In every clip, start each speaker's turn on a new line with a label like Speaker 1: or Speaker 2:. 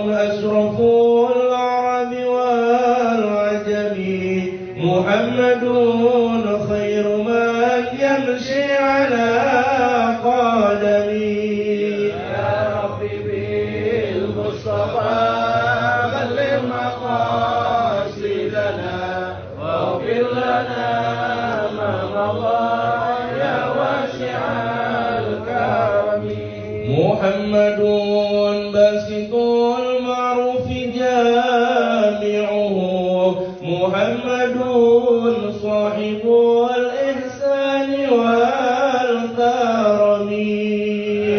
Speaker 1: أشرف العرب والعجم محمد خير من يمشي على قدمه يا ربي بالمصطفى بلغ مقاصدنا واغفر لنا ما مضى يا واسع الكرم محمد باسط المعروف جامعه محمد صاحب الإحسان والكرم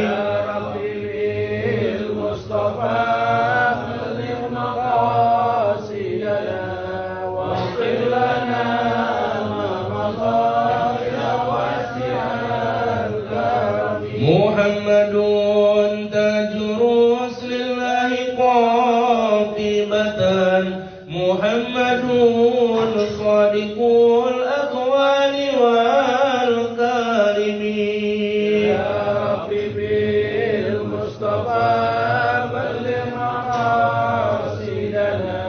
Speaker 1: يا ربي بالمصطفى بلغ مقاصدنا واغفر لنا ما مضى يا واسع الكرم محمد تاج رسل الله قاطبة محمد صادق الأقوال والكرم يا ربي بالمصطفى بلغ مقاصدنا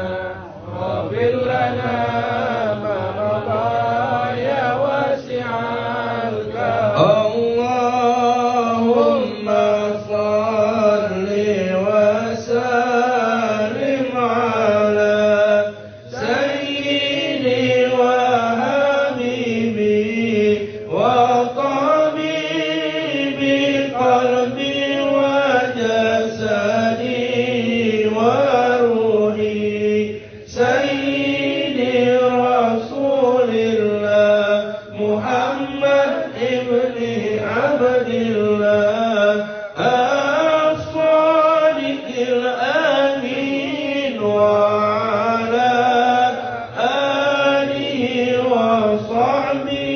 Speaker 1: واغفر لنا ما مضى يا واسع الكرم اللهم صل وسلم على سيدي وحبيبي وطبيبي قلبي وجسدي وروحي سيدي رسول الله محمد ابن عبد الله الصادق الأمين وعلى آله وصحبه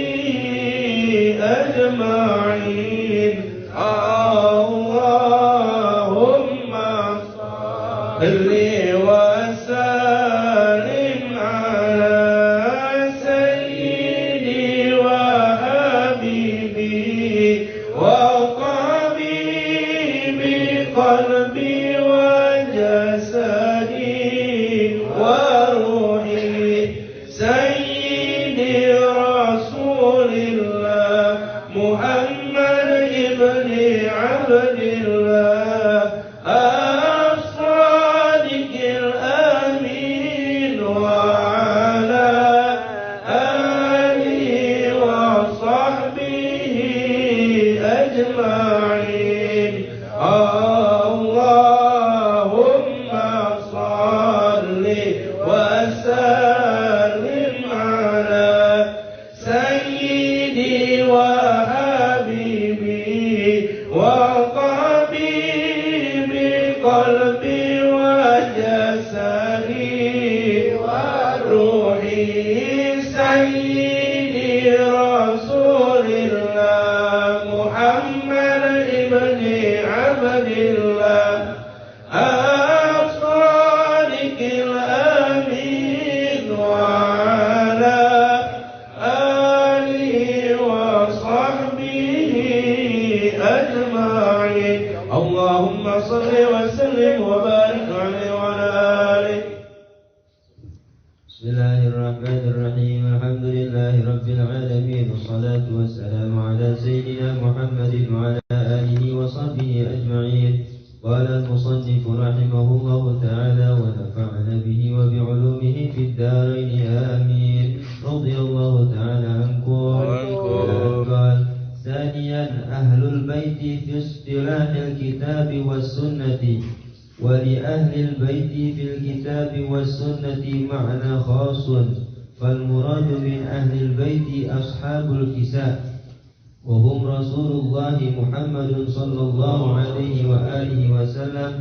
Speaker 1: أجمعين اللهم صل وسلم على سيدي وحبيبي وطبيبي قلبي وجسدي وروحي سيدي رسول الله محمد ابن عبد الله الصادق الأمين وعلى آله وصحبه أجمعين اللهم صل وسلم على سيدي وحبيبي وطبيبي قلبي وجسدي وروحي سيدي رسول الله محمد ابن عبد الله الصادق الأمين وعلى آله وصحبه أجمعين اللهم صل وسلم وبارك عليه وعلى آله.
Speaker 2: بسم الله الرحمن الرحيم الحمد لله رب العالمين والصلاة والسلام على سيدنا محمد وعلى آله وصحبه أجمعين. قال المصنف رحمه الله تعالى ونفعنا به وبعلومه في الدارين آمين. رضي الله تعالى عنكم. قال ثانيا أهل البيت في اصطلاح الكتاب والسنة ولأهل البيت في الكتاب والسنة معنى خاص فالمراد من أهل البيت أصحاب الكساء وهم رسول الله محمد صلى الله عليه وآله وسلم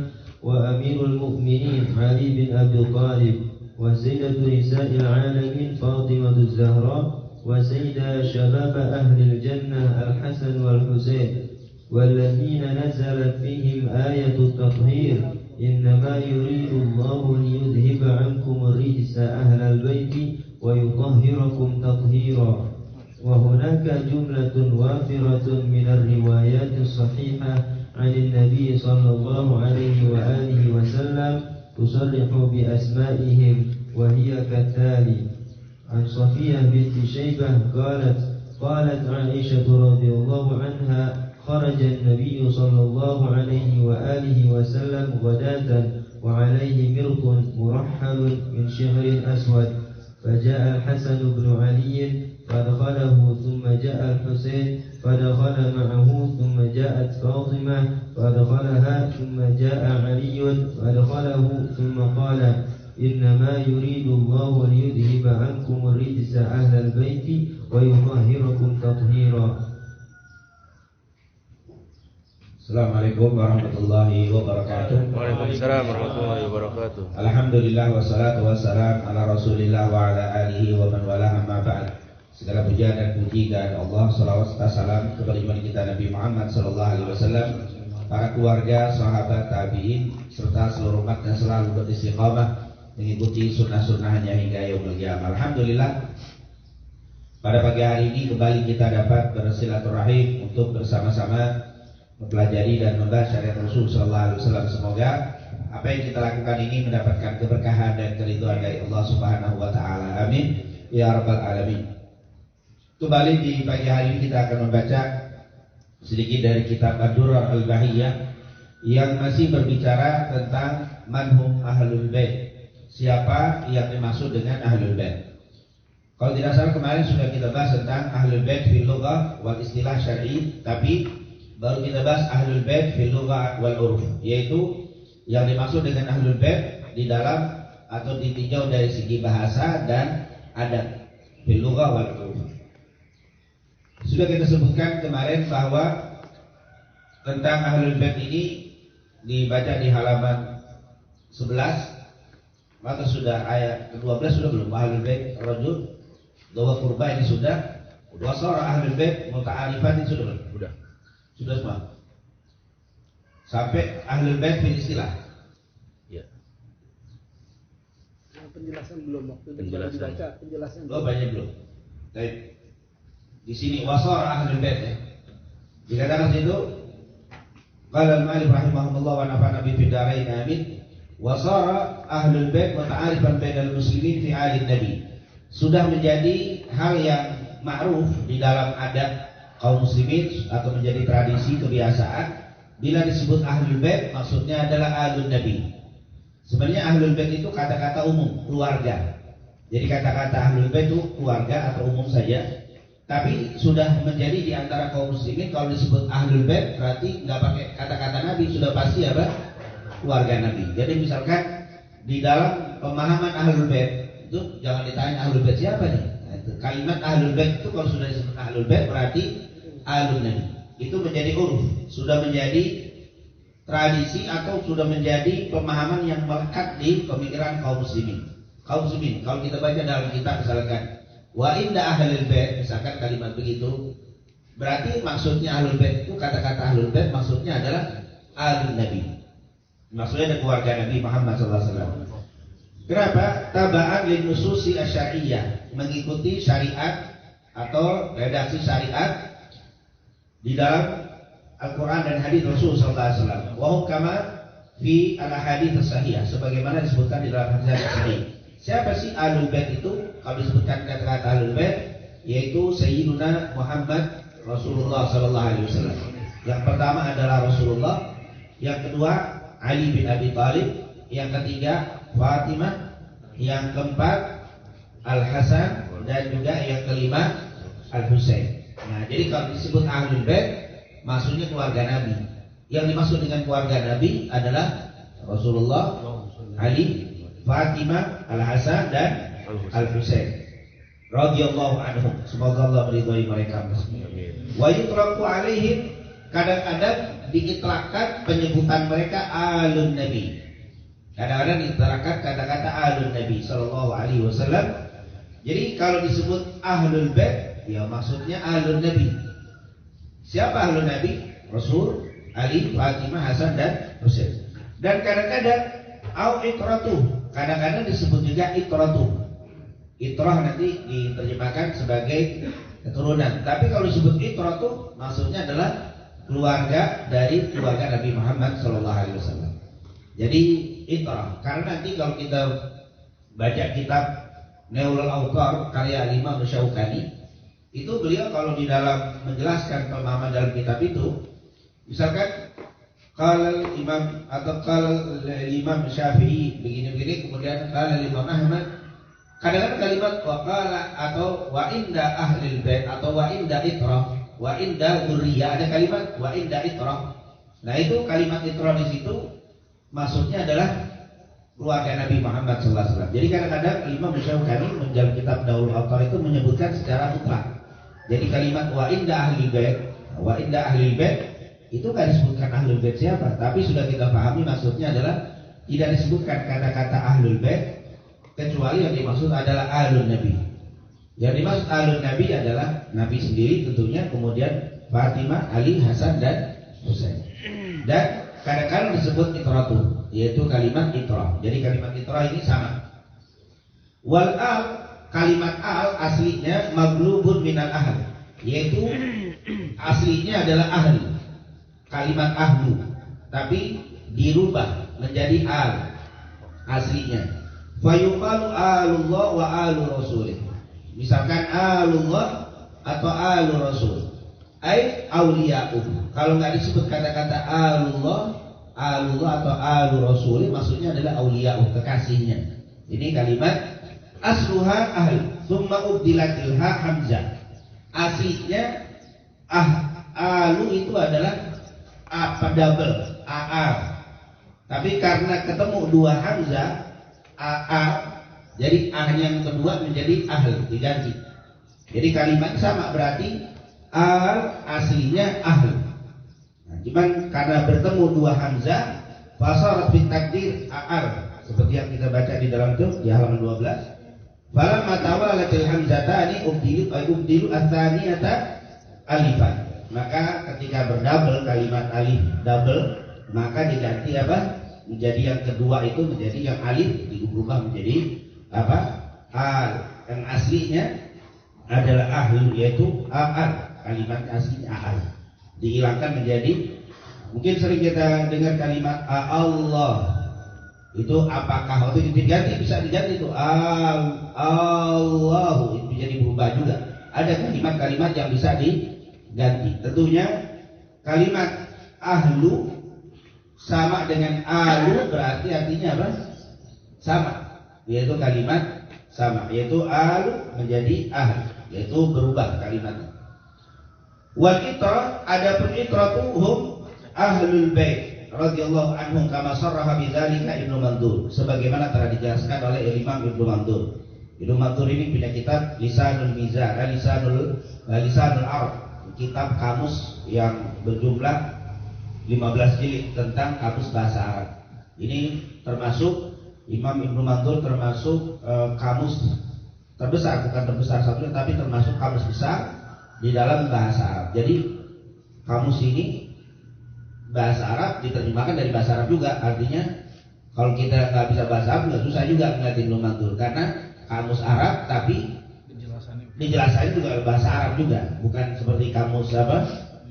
Speaker 2: وأمير المؤمنين علي بن أبي طالب وسيدة نساء العالمين فاطمة الزهراء وسيدة شباب أهل الجنة الحسن والحسين والذين نزلت فيهم آية التطهير إنما يريد الله ليذهب عنكم الرجس أهل البيت ويطهركم تطهيرا. وهناك جملة وافرة من الروايات الصحيحة عن النبي صلى الله عليه وآله وسلم تصرح بأسمائهم وهي كالتالي: عن صفية بنت شيبة قالت عائشة رضي الله عنها: خرج النبي صلى الله عليه وآله وسلم غداة وعليه مرق مرحل من شعر أسود، فجاء الحسن بن علي فدخله، ثم جاء الحسين فدخل معه، ثم جاءت فاطمة فدخلها، ثم جاء علي فدخله، ثم قال: إنما يريد الله ليذهب عنكم الرجس أهل البيت ويطهركم تطهيرا.
Speaker 3: Assalamualaikum warahmatullahi wabarakatuh.
Speaker 4: Waalaikumsalam warahmatullahi wabarakatuh.
Speaker 3: Alhamdulillah wassalatu wassalam ala Rasulillah wa ala alihi wa man wala, amma ba'd. Segala puja dan puji kepada Allah, salawat serta salam kepada imam kita Nabi Muhammad sallallahu alaihi wasallam, para keluarga, sahabat, tabi'in serta seluruh umat yang selalu beristiqamah mengikuti sunnah-sunnahnya hingga yaumul qiyamah. Alhamdulillah, pada pagi hari ini kembali kita dapat bersilaturahim untuk bersama-sama mempelajari dan membahas syariat Rasul sallallahu alaihi wasallam. Semoga apa yang kita lakukan ini mendapatkan keberkahan dan keridhaan dari Allah Subhanahu wa taala. Amin ya rabbal alamin. Kembali di pagi hari ini kita akan membaca sedikit dari kitab Ad-Durrar Al-Bahiyah yang masih berbicara tentang manhum ahlul bait. Siapa yang dimaksud dengan ahlul bait? Kalau tidak salah kemarin sudah kita bahas tentang ahlul bait fil lughah wal istilah syar'i, tapi baru kita bahas ahlul bait fil lughah wal urf, yaitu yang dimaksud dengan ahlul bait di dalam atau ditinjau dari segi bahasa dan adat fil lughah wal urf. Sudah kita sebutkan kemarin bahwa tentang ahlul bait ini dibaca di halaman 11, maka sudah ayat ke-12 sudah belum? Ahlul bait rajul dawa qurba ini sudah. Wasara ahlul bait muta'arifat ini sudah belum? Sudah semua. Sampai ahlul bait fil istilah.
Speaker 4: Ya.
Speaker 5: Penjelasan belum, waktu
Speaker 4: Penjelasan.
Speaker 5: dibaca penjelasan.
Speaker 3: Oh, banyak belum. Baik. Di sini wasara ahlul bait ya. Dikatakan situ qala al-ma'alif rahimahullah wa nafa'ana bi fidarain amin. Wasara ahlul bait muta'arifan bainal muslimin fi ahli nabi. Sudah menjadi hal yang ma'ruf di dalam adat kaum muslimin atau menjadi tradisi kebiasaan. Bila disebut ahlul bait maksudnya adalah ahlul nabi. Sebenarnya ahlul bait itu kata-kata umum, keluarga. Jadi kata-kata ahlul bait itu keluarga atau umum saja. Tapi sudah menjadi di antara kaum muslimin kalau disebut ahlul bait berarti nggak pakai kata-kata nabi, sudah pasti apa? Keluarga nabi. Jadi misalkan di dalam pemahaman ahlul bait itu jangan ditanya ahlul bait siapa nih. Kalimat ahlul bait itu kalau sudah disebut ahlul bait berarti ahlul nabi. Itu menjadi uruf, sudah menjadi tradisi atau sudah menjadi pemahaman yang melekat di pemikiran kaum muslimin. Kaum muslimin kalau kita baca dalam kitab misalkan wa inda ahlul bait, misalkan kalimat begitu, berarti maksudnya ahlul bait itu kata-kata ahlul bait maksudnya adalah ahlul nabi. Maksudnya ada keluarga Nabi Muhammad SAW. Kenapa? Taba'an lin nususi asy'ariyah, mengikuti syariat atau redaksi syariat di dalam Al-Quran dan hadis Rasul sallallahu alaihi wasallam. Wa hum kama fi al-ahadits as-sahihah, sebagaimana disebutkan di dalam hadis sahih. Siapa sih ahlul bait itu? Kalau disebutkan kata-kata ahlul bait yaitu Sayyiduna Muhammad Rasulullah sallallahu alaihi wasallam. Yang pertama adalah Rasulullah, yang kedua Ali bin Abi Thalib, yang ketiga Fatimah, yang keempat Al-Hasan, dan juga yang kelima Al-Husain. Nah, jadi kalau disebut ahlul bait maksudnya keluarga Nabi. Yang dimaksud dengan keluarga Nabi adalah Rasulullah, Ali, Fatimah, Al-Hasan, dan Al-Husain radhiyallahu anhum. Semoga Allah meridhai mereka. Wa yutraku alaihim, kadang-kadang diitlakkan penyebutan mereka alun nabi. Kadang-kadang diitlakkan kata-kata alun nabi sallallahu alaihi wasallam. Jadi kalau disebut ahlul bait ya maksudnya alun nabi. Siapa ahlun nabi? Rasul, Ali, Fatimah, Hasan, dan Husain. Dan kadang-kadang au itratuh, kadang-kadang disebut juga itratuh. Itrah nanti diterjemahkan sebagai keturunan. Tapi kalau disebut itratuh maksudnya adalah keluarga dari keluarga Nabi Muhammad SAW. Jadi itrah. Karena nanti kalau kita baca kitab Nailul Awtar karya Imam Syaukani, itu beliau kalau di dalam menjelaskan pemahaman dalam kitab itu, misalkan kalau Imam atau kalau Imam Syafi'i begini-begini, kemudian kalau Imam Ahmad, kadang-kadang kalimat waqala atau wa inda ahlil bait atau wa inda itrah, wa inda dzurriyyah, ada kalimat wa inda itrah. Nah itu kalimat itrah di situ maksudnya adalah keluarga Nabi Muhammad SAW. Jadi kadang-kadang Imam Syaukani dalam kitab Nailul Awtar itu menyebutkan secara mutlak. Jadi kalimat wa inda ahlil bait, wa inda ahlil bait itu tidak disebutkan ahlul bait siapa, tapi sudah kita pahami maksudnya adalah tidak disebutkan kata-kata ahlul bait, kecuali yang dimaksud adalah ahlul Nabi. Yang dimaksud ahlul Nabi adalah Nabi sendiri tentunya, kemudian Fatimah, Ali, Hasan dan Husain. Dan kadang-kadang disebut itratu, yaitu kalimat itrah. Jadi kalimat itrah ini sama. Wal al, kalimat al aslinya maglubun minal ahl, yaitu aslinya adalah ahli. Kalimat ahlu, tapi dirubah menjadi al aslinya. Fayuqalu alullah wa alu rasulih. Misalkan alullah atau alu rasul, ai auliya'uh. Kalau nggak disebut kata-kata alullah atau alu rasulih, maksudnya adalah auliya'uh, kekasihnya. Ini kalimat asluha ahl, thumma ubdilatil ha hamzah. Aslinya alu itu adalah double AR, tapi karena ketemu dua hamzah AR, jadi ah yang kedua menjadi ahl, diganti. Jadi kalimat sama, berarti al aslinya ahl. Nah, cuman karena bertemu dua hamzah, fasarat bit takdir AR, seperti yang kita baca di dalam itu di halaman 12. Falamma tawalatil hamzatani ubdilu atsaniyata alifan. Maka ketika berdouble kalimat alif double, maka diganti apa? Menjadi yang kedua itu menjadi yang alif diubah menjadi apa? Al. Yang aslinya adalah ahlu, yaitu al. Kalimat aslinya al. Dihilangkan menjadi, mungkin sering kita dengar kalimat Allah. Itu apakah itu diganti, bisa diganti itu Allahu, itu jadi berubah juga. Ada kalimat-kalimat yang bisa diganti. Tentunya kalimat ahlu sama dengan alu, berarti artinya apa? Sama, yaitu kalimat sama, yaitu alu menjadi ahl, yaitu berubah kalimatnya. Wal itrah, adapun itratuhum ahlul bait radhiyallahu anhum kama sarraha bidzalika Ibnu Mandur, sebagaimana telah dijelaskan oleh Imam Ibnu Mandur. Ibnu Mandur ini punya kitab Lisanul Mizan, Lisanul Arab, kitab kamus yang berjumlah 15 jilid tentang kamus bahasa Arab. Ini termasuk Imam Ibnu Mandur termasuk kamus terbesar, bukan terbesar satunya, tapi termasuk kamus besar di dalam bahasa Arab. Jadi kamus ini bahasa Arab diterjemahkan dari bahasa Arab juga. Artinya kalau kita nggak bisa bahasa Arab nggak susah juga ngeliat Ibnu Mandur, karena kamus Arab tapi dijelasannya juga bahasa Arab juga, bukan seperti kamus apa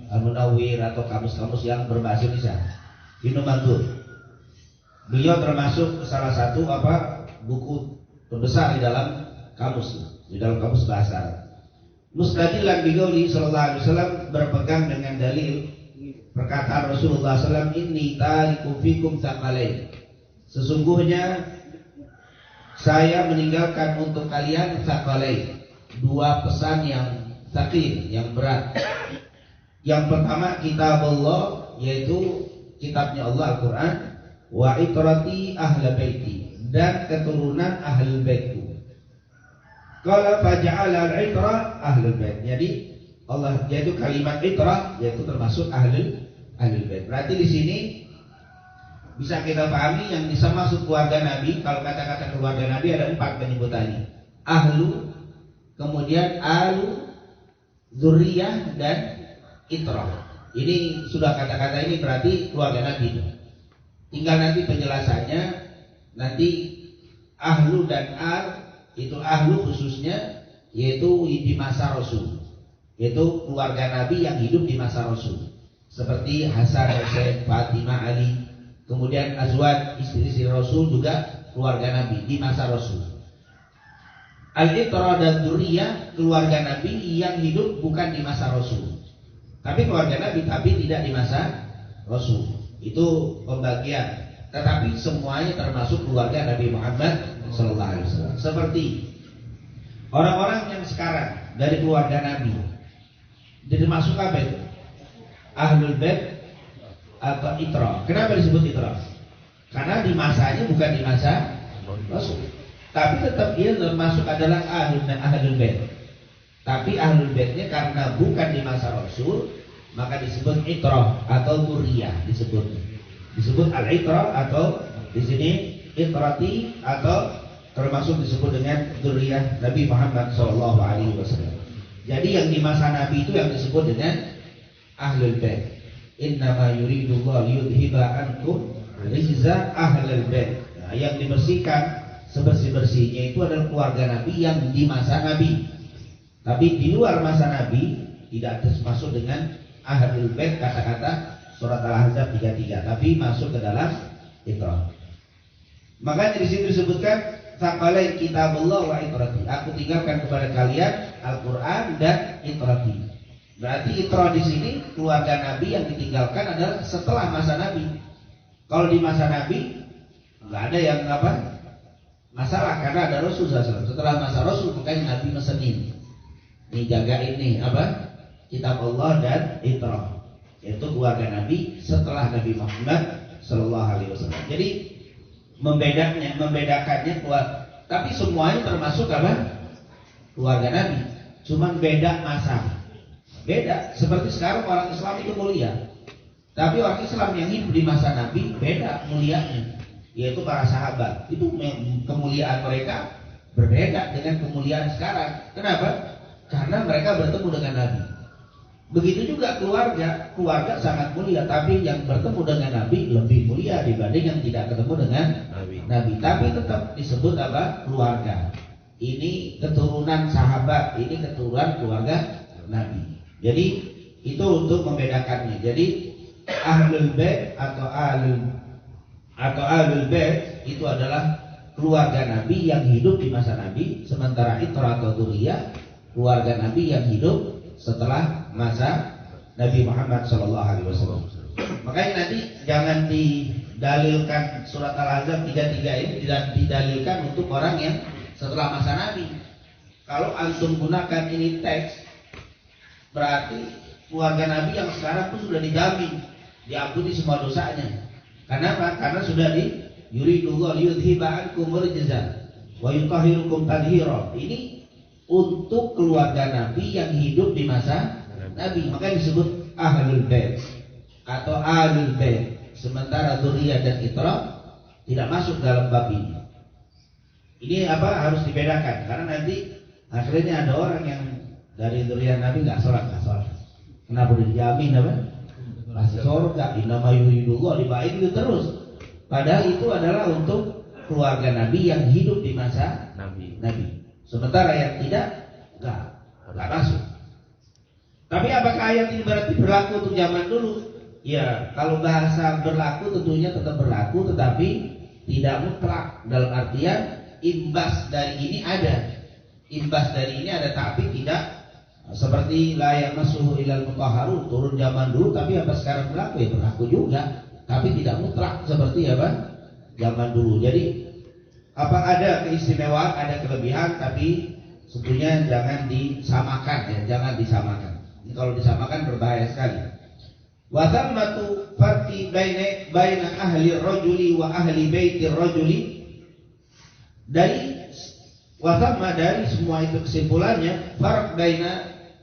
Speaker 3: Al-Munawwir atau kamus-kamus yang berbahasa Indonesia. Ibnu Mandur, beliau termasuk salah satu buku terbesar di dalam kamus bahasa Arab. Mustadillan biqauli sallallahu alaihi wasallam, berpegang dengan dalil perkataan Rasulullah SAW, inni tariku fikum tsaqalain, sesungguhnya saya meninggalkan untuk kalian tsaqalain, dua pesan yang tsaqil, yang berat. Yang pertama kitab Allah, yaitu kitabnya Allah Al-Quran, wa itrati ahla baiti, dan keturunan ahlul baitku. Qala faja'ala al-itra ahlul bait. Jadi Allah, yaitu kalimat itra, yaitu termasuk ahlul bait. Berarti di sini bisa kita pahami yang bisa masuk keluarga Nabi. Kalau kata-kata keluarga Nabi ada 4 penyebutannya: ahlu, kemudian alu, dzurriyyah, dan itrah. Ini sudah kata-kata ini berarti keluarga Nabi. Tinggal nanti penjelasannya, nanti ahlu dan al, itu ahlu khususnya yaitu di masa Rasul, yaitu keluarga Nabi yang hidup di masa Rasul. seperti Hasan, Husain, Fatimah, Ali. Kemudian azwaj, istri-istri Rasul juga keluarga Nabi di masa Rasul. Al-Itra dan Dzurriyyah keluarga Nabi yang hidup bukan di masa Rasul, tapi keluarga Nabi tapi tidak di masa Rasul. Itu pembagian. Tetapi semuanya termasuk keluarga Nabi Muhammad sallallahu alaihi wasallam. Seperti orang-orang yang sekarang dari keluarga Nabi, termasuk apa itu? Ahlul Bait atau Itra. Kenapa disebut Itra? Karena di masanya bukan di masa Rasul, tapi tetap dia termasuk adalah Ahlul Bait. Tapi Ahlul Baitnya karena bukan di masa Rasul, maka disebut Itra atau Dzurriyyah disebut Al-Itra, atau di sini Itrati, atau termasuk disebut dengan Dzurriyyah Nabi Muhammad sallallahu alaihi wasallam. Jadi yang di masa Nabi itu yang disebut dengan Ahlul Bait. Innama yuridullahu liyudhiba ankum rijza ahlul bait. Nah, yang dibersihkan sebersih-bersihnya itu adalah keluarga Nabi yang di masa Nabi. Tapi di luar masa Nabi tidak termasuk dengan ahlul bait, kata-kata surat Al-Ahzab 33, tapi masuk ke dalam Itra. Makanya di situ disebutkan faqalai kitabullah wa itrati. Aku tinggalkan kepada kalian Al-Qur'an dan itrati. Berarti Itra di sini keluarga Nabi yang ditinggalkan adalah setelah masa Nabi. Kalau di masa Nabi nggak ada yang masalah karena ada Rasul SAW. Setelah masa Rasul makanya Nabi mesenin, nih jaga ini kitab Allah dan Itra, yaitu keluarga Nabi setelah Nabi Muhammad Sallallahu Alaihi Wasallam. Jadi membedakannya tapi semuanya termasuk keluarga Nabi, cuman beda masa. Beda, seperti sekarang orang Islam itu mulia, tapi orang Islam yang hidup di masa Nabi beda mulianya, yaitu para sahabat. Itu kemuliaan mereka berbeda dengan kemuliaan sekarang. Kenapa? Karena mereka bertemu dengan Nabi. Begitu juga keluarga sangat mulia, tapi yang bertemu dengan Nabi lebih mulia dibanding yang tidak ketemu dengan Nabi. Tapi tetap disebut keluarga. Ini keturunan sahabat, ini keturunan keluarga Nabi. Jadi itu untuk membedakannya. Jadi Ahlul Bait atau Ahlul Bait itu adalah keluarga Nabi yang hidup di masa Nabi, sementara Itra atau Dzurriyyah keluarga Nabi yang hidup setelah masa Nabi Muhammad sallallahu alaihi wasallam. Makanya nanti jangan didalilkan surat Al-Ahzab 33 ini tidak didalilkan untuk orang yang setelah masa Nabi. Kalau antum gunakan ini teks, berarti keluarga Nabi yang sekarang pun sudah dijamin diampuni semua dosanya. Kenapa? Karena sudah yuridullahu liyudhiba ankum rijza wa yutahhirukum tadhira. Ini untuk keluarga Nabi yang hidup di masa Nabi, makanya disebut Ahlul Bait atau Ahlul Bait. Sementara Dzurriyyah dan Itra tidak masuk dalam bab ini. Ini harus dibedakan, karena nanti akhirnya ada orang yang dari Dzurriyyah Nabi nggak sholat. Kenapa dijamin masih surga? Innama yuridullah dibaik itu terus. Padahal itu adalah untuk keluarga Nabi yang hidup di masa Nabi. Sementara yang tidak nggak masuk. Tapi apakah ayat ini berarti berlaku untuk zaman dulu? Ya, kalau bahasa berlaku tentunya tetap berlaku, tetapi tidak mutlak. Dalam artian imbas dari ini ada, tapi tidak seperti la yamassuhu ilal mutahharun, turun zaman dulu tapi apa sekarang berlaku? Ya berlaku juga, tapi tidak mutlak seperti zaman dulu. Jadi ada keistimewaan, ada kelebihan, tapi sebetulnya jangan disamakan. Ini kalau disamakan berbahaya sekali. Wa thammatu farqi baina ahli rajuli wa ahli baiti rajuli. Dari semua itu kesimpulannya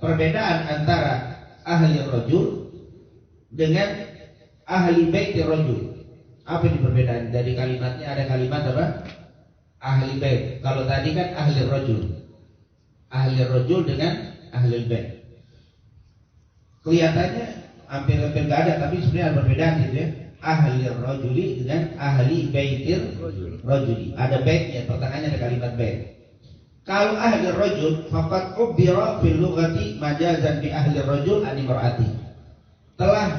Speaker 3: perbedaan antara ahli rajul dengan ahli baiti rajul. Apa ini perbedaan? Dari kalimatnya ada kalimat ahli bait. Kalau tadi kan ahli rajul dengan ahli bait. Kelihatannya hampir nggak ada, tapi sebenarnya ada perbedaan gitu ya. Ahli rajuli dengan ahli baitir rajuli. Ada baitnya, pertanyaannya ada kalimat bait. Kalau ahli rajul faqad ubira fil lughati majazan bi ahli rajul an imraati. Telah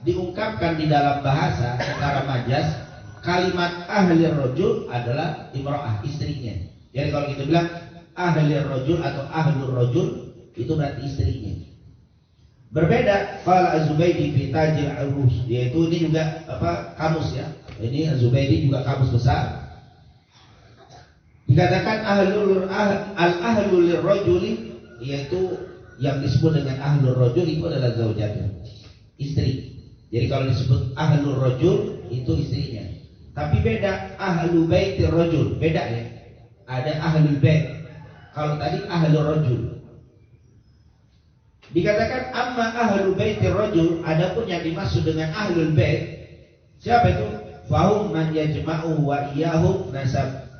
Speaker 3: diungkapkan di dalam bahasa secara majas, kalimat ahli rajul adalah imra'ah, istrinya. Jadi kalau kita bilang ahli rajul atau ahlur rajul, itu berarti istrinya. Berbeda qala Az-Zubaydi fi Tajil Arus, yaitu ini juga kamus ya. Ini Az-Zubaydi juga kamus besar. Dikatakan al-ahlul lirrajuli, yaitu yang disebut dengan ahlul rajul itu adalah zaujatnya, istri. Jadi kalau disebut ahlul rajul itu istrinya. Tapi beda ahlu baitir rajul, beda ya. Ada ahlul bait. Kalau tadi ahlul rajul. Dikatakan amma ahlu baitir rajul, adapun yang dimaksud dengan ahlul bait, siapa itu? Fahum man yajma'u wa iyyahu nasab.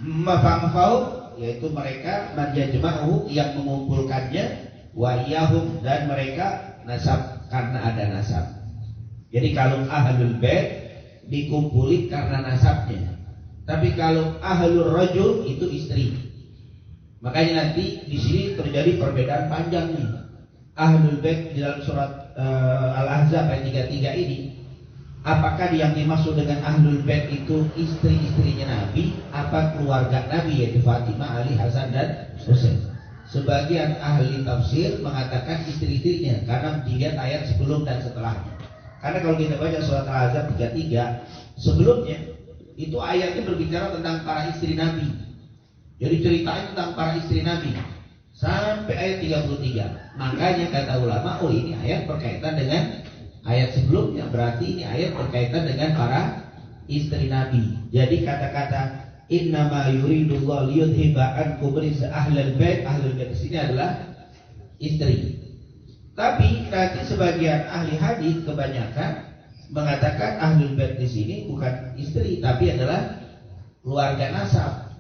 Speaker 3: Mafahum, yaitu mereka man yajma'u yang mengumpulkannya, wa iyyahum dan mereka nasab karena ada nasab. Jadi kalau ahlul bait dikumpuli karena nasabnya. Tapi kalau ahlul rajul itu istri. Makanya nanti di sini terjadi perbedaan panjang nih. Ahlul bait di dalam surat Al-Ahzab ayat 33 ini, apakah yang dimaksud dengan ahlul bait itu istri-istrinya Nabi, apa keluarga Nabi, yaitu Fatimah, Ali, Hasan dan Husain? Sebagian ahli tafsir mengatakan istri-istrinya karena dilihat ayat sebelum dan setelahnya. Karena kalau kita baca surat Al-Ahzab 33 sebelumnya, itu ayatnya berbicara tentang para istri Nabi. Jadi ceritanya tentang para istri Nabi sampai ayat 33. Makanya kata ulama, oh ini ayat berkaitan dengan ayat sebelumnya, berarti ini ayat berkaitan dengan para istri Nabi. Jadi kata-kata innama yuridullahu liyudhiba ankum rijsa ahlal bait, ahlul bait di sini adalah istri. Tapi nanti sebagian ahli hadis kebanyakan mengatakan ahlul bait di sini bukan istri, tapi adalah keluarga nasab.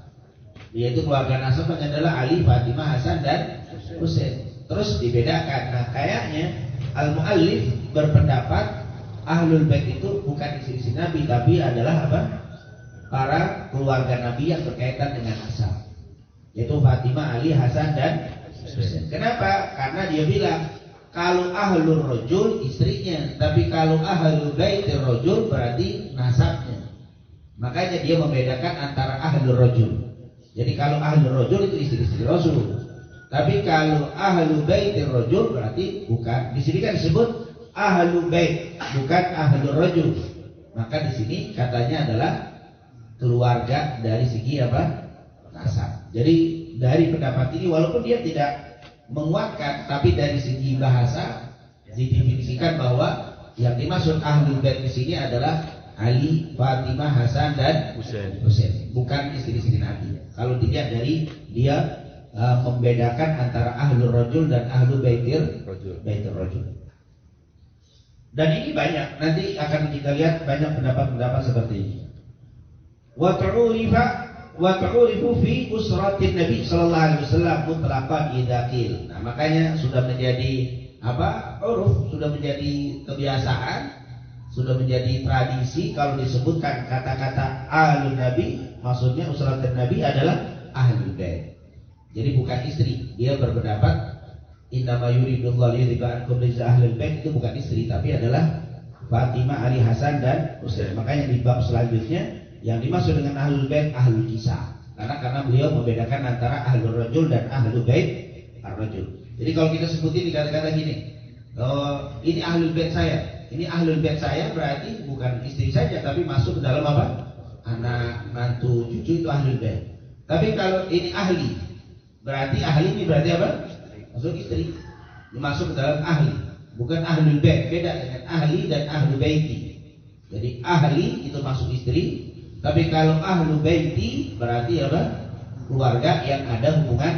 Speaker 3: Yaitu keluarga nasab adalah Ali, Fatimah, Hasan dan Husain. Terus dibedakan. Nah, kayaknya al-muallif berpendapat ahlul bait itu bukan istri-istri Nabi, tapi adalah apa? Para keluarga Nabi yang berkaitan dengan nasab. Yaitu Fatimah, Ali, Hasan dan Husain. Kenapa? Karena dia bilang kalau ahlul rajul istrinya, tapi kalau ahlul baitir rajul berarti nasabnya. Makanya dia membedakan antara ahlul rajul. Jadi kalau ahlul rajul itu istri-istri Rasul. Tapi kalau ahlul baitir rajul berarti bukan. Di sini kan disebut ahlul bait, bukan ahlul rajul. Maka di sini katanya adalah keluarga dari segi apa? Nasab. Jadi dari pendapat ini walaupun dia tidak menguatkan, tapi dari segi bahasa didefinisikan bahwa yang dimaksud ahlul bait di sini adalah Ali, Fatimah, Hasan dan Husain, bukan istri-istri Nabi. Kalau dilihat dari dia membedakan antara ahlul rajul dan ahlul baitir rajul. Dan ini banyak, nanti akan kita lihat banyak pendapat-pendapat seperti ini. Wa ta'urifu fi usratin Nabi sallallahu alaihi wasallam mutlaqan idaqil. Nah, makanya sudah menjadi uruf, sudah menjadi kebiasaan, sudah menjadi tradisi kalau disebutkan kata-kata ahlul Nabi, maksudnya usratin Nabi adalah ahlul bait. Jadi bukan istri. Dia berpendapat innama yuridullahu liyudhiba ankum rijsa ahlul bait itu bukan istri, tapi adalah Fatimah, Ali, Hasan dan Husain. Makanya di bab selanjutnya yang dimaksud dengan ahlul bait ahlul kisah. Karena beliau membedakan antara ahlul rajul dan ahlul bait ar-rajul. Jadi kalau kita sebutin di kata-kata gini, ini ahlul bait saya. Ini ahlul bait saya berarti bukan istri saja, tapi masuk ke dalam apa? Anak, mantu, cucu itu ahlul bait. Tapi kalau ini ahli, berarti ahli ini berarti apa? Masuk istri. Masuk ke dalam ahli, bukan ahlul bait. Beda dengan ahli dan ahlul baiti. Jadi ahli itu masuk istri. Tapi kalau ahlu baiti berarti apa? Keluarga yang ada hubungan